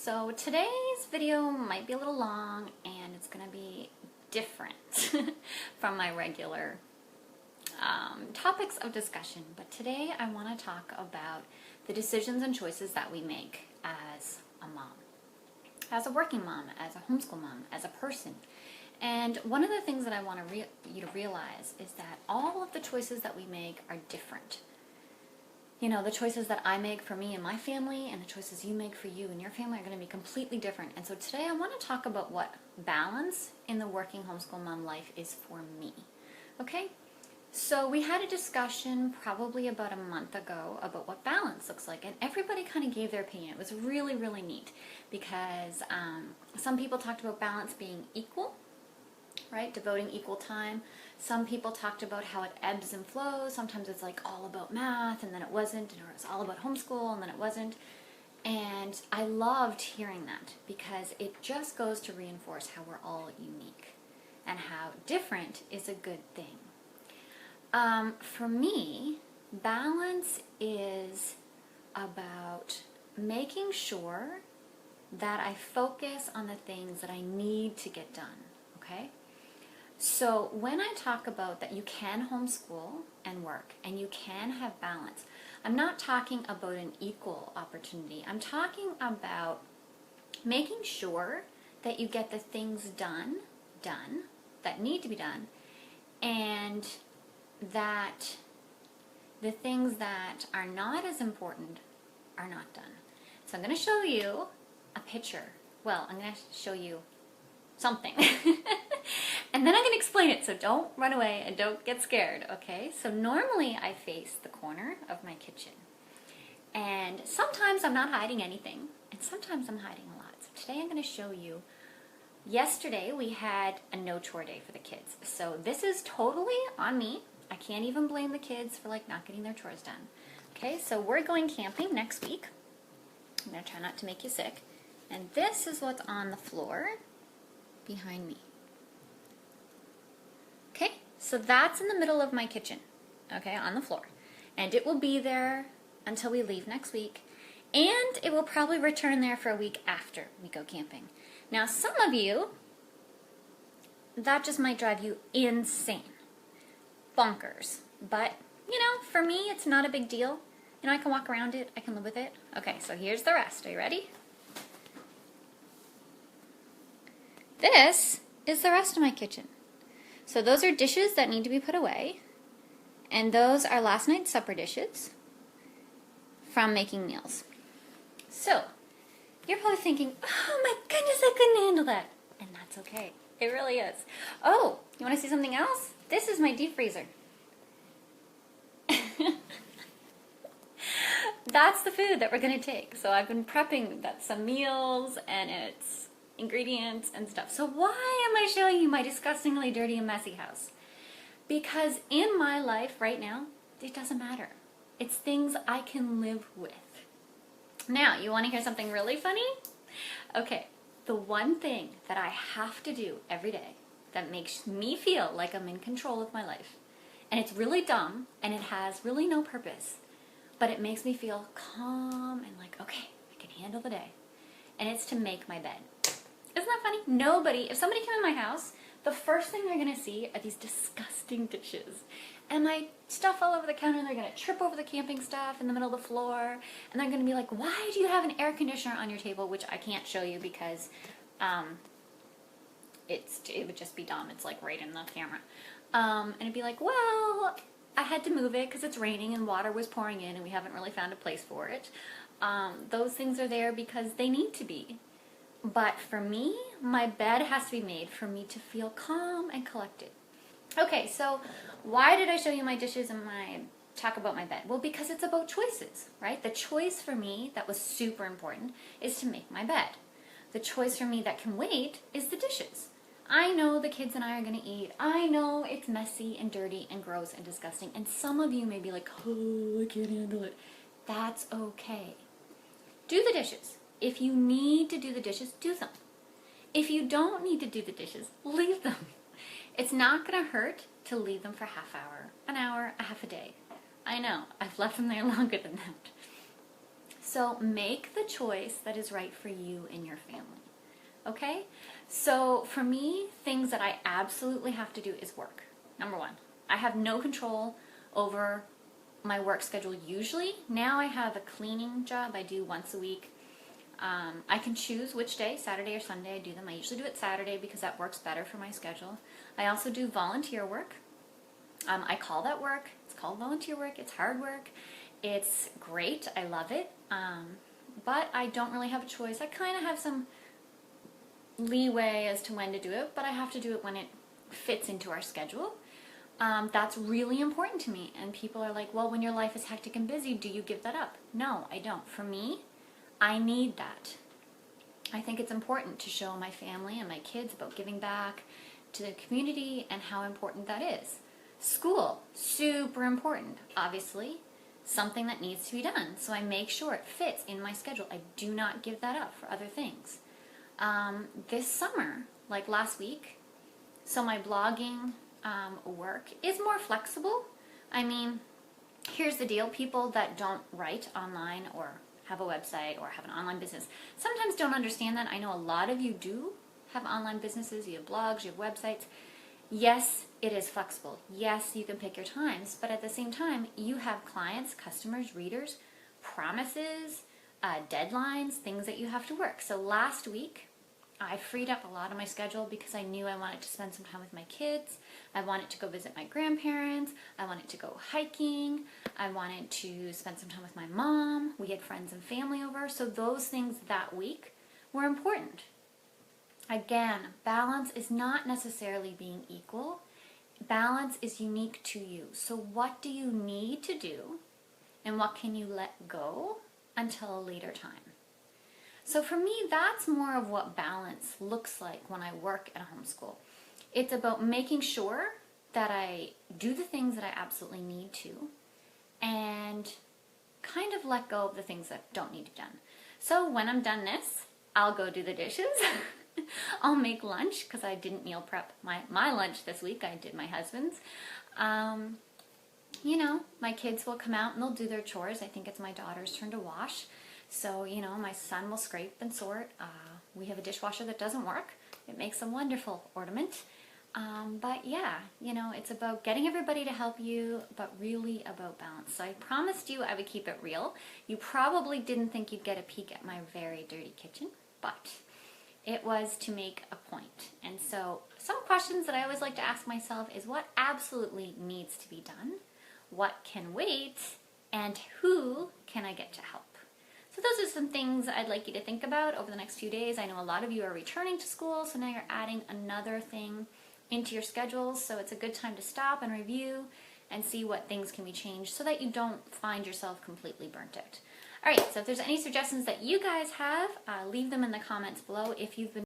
So today's video might be a little long and it's going to be different from my regular topics of discussion, but today I want to talk about the decisions and choices that we make as a mom, as a working mom, as a homeschool mom, as a person. And one of the things that I want you to realize is that all of the choices that we make are different. You know, the choices that I make for me and my family and the choices you make for you and your family are going to be completely different. And so today I want to talk about what balance in the working homeschool mom life is for me. Okay? So we had a discussion probably about a month ago about what balance looks like, and everybody kind of gave their opinion. It was really, really neat because some people talked about balance being equal, right? Devoting equal time. Some people talked about how it ebbs and flows. Sometimes it's like all about math and then it wasn't, or it's all about homeschool and then it wasn't. And I loved hearing that because it just goes to reinforce how we're all unique and how different is a good thing. For me, balance is about making sure that I focus on the things that I need to get done, okay? So when I talk about that you can homeschool and work and you can have balance, I'm not talking about an equal opportunity. I'm talking about making sure that you get the things done that need to be done, and that the things that are not as important are not done. So I'm going to show you a picture. Well, I'm going to show you something. And then I'm going to explain it, so don't run away and don't get scared, okay? So normally I face the corner of my kitchen. And sometimes I'm not hiding anything, and sometimes I'm hiding a lot. So today I'm going to show you. Yesterday we had a no chore day for the kids. So this is totally on me. I can't even blame the kids for not getting their chores done. Okay, so we're going camping next week. I'm going to try not to make you sick. And this is what's on the floor behind me. Okay, so that's in the middle of my kitchen, okay, on the floor. And it will be there until we leave next week. And it will probably return there for a week after we go camping. Now, some of you, that just might drive you insane. Bonkers. But, for me, it's not a big deal. I can walk around it. I can live with it. Okay, so here's the rest. Are you ready? This is the rest of my kitchen. So those are dishes that need to be put away. And those are last night's supper dishes from making meals. So, you're probably thinking, oh my goodness, I couldn't handle that. And that's okay. It really is. Oh, you want to see something else? This is my deep freezer. That's the food that we're going to take. So I've been prepping some meals and it's ingredients and stuff. So why am I showing you my disgustingly dirty and messy house? Because in my life right now, it doesn't matter. It's things I can live with. Now, you want to hear something really funny? Okay, the one thing that I have to do every day that makes me feel like I'm in control of my life, and it's really dumb and it has really no purpose, but it makes me feel calm and like, okay, I can handle the day, and it's to make my bed. Isn't that funny? If somebody came in my house, the first thing they're going to see are these disgusting dishes. And my stuff all over the counter, and they're going to trip over the camping stuff in the middle of the floor. And they're going to be like, why do you have an air conditioner on your table? Which I can't show you because it would just be dumb. It's right in the camera. And it'd be like, well, I had to move it because it's raining and water was pouring in and we haven't really found a place for it. Those things are there because they need to be. But for me, my bed has to be made for me to feel calm and collected. Okay, so why did I show you my dishes and talk about my bed? Well, because it's about choices, right? The choice for me that was super important is to make my bed. The choice for me that can wait is the dishes. I know the kids and I are going to eat. I know it's messy and dirty and gross and disgusting. And some of you may be like, oh, I can't handle it. That's okay. Do the dishes. If you need to do the dishes, do them. If you don't need to do the dishes, leave them. It's not going to hurt to leave them for a half hour, an hour, a half a day. I know, I've left them there longer than that. So make the choice that is right for you and your family. Okay? So for me, things that I absolutely have to do is work. Number one, I have no control over my work schedule usually. Now I have a cleaning job I do once a week. I can choose which day, Saturday or Sunday, I do them. I usually do it Saturday because that works better for my schedule. I also do volunteer work. I call that work. It's called volunteer work. It's hard work. It's great. I love it. But I don't really have a choice. I kind of have some leeway as to when to do it, but I have to do it when it fits into our schedule. That's really important to me. And people are like, well, when your life is hectic and busy, do you give that up? No, I don't. For me, I need that. I think it's important to show my family and my kids about giving back to the community and how important that is. School, super important, obviously, something that needs to be done. So I make sure it fits in my schedule. I do not give that up for other things. This summer, like last week, so my blogging work is more flexible. I mean, here's the deal. People that don't write online or have a website or have an online business sometimes don't understand that. I know a lot of you do have online businesses, you have blogs, you have websites. Yes, it is flexible. Yes, you can pick your times, but at the same time, you have clients, customers, readers, promises, deadlines, things that you have to work. So last week, I freed up a lot of my schedule because I knew I wanted to spend some time with my kids. I wanted to go visit my grandparents. I wanted to go hiking. I wanted to spend some time with my mom. We had friends and family over. So those things that week were important. Again, balance is not necessarily being equal. Balance is unique to you. So what do you need to do and what can you let go until a later time? So for me, that's more of what balance looks like when I work at a homeschool. It's about making sure that I do the things that I absolutely need to and kind of let go of the things that don't need to be done. So when I'm done this, I'll go do the dishes. I'll make lunch because I didn't meal prep my lunch this week. I did my husband's. You know, my kids will come out and they'll do their chores. I think it's my daughter's turn to wash. So, you know, my son will scrape and sort. We have a dishwasher that doesn't work. It makes a wonderful ornament. But yeah, you know, it's about getting everybody to help you, but really about balance. So I promised you I would keep it real. You probably didn't think you'd get a peek at my very dirty kitchen, but it was to make a point. And so some questions that I always like to ask myself is what absolutely needs to be done? What can wait? And who can I get to help? So those are some things I'd like you to think about over the next few days. I know a lot of you are returning to school, so now you're adding another thing into your schedules. So it's a good time to stop and review and see what things can be changed so that you don't find yourself completely burnt out. All right, so if there's any suggestions that you guys have, leave them in the comments below. If you've been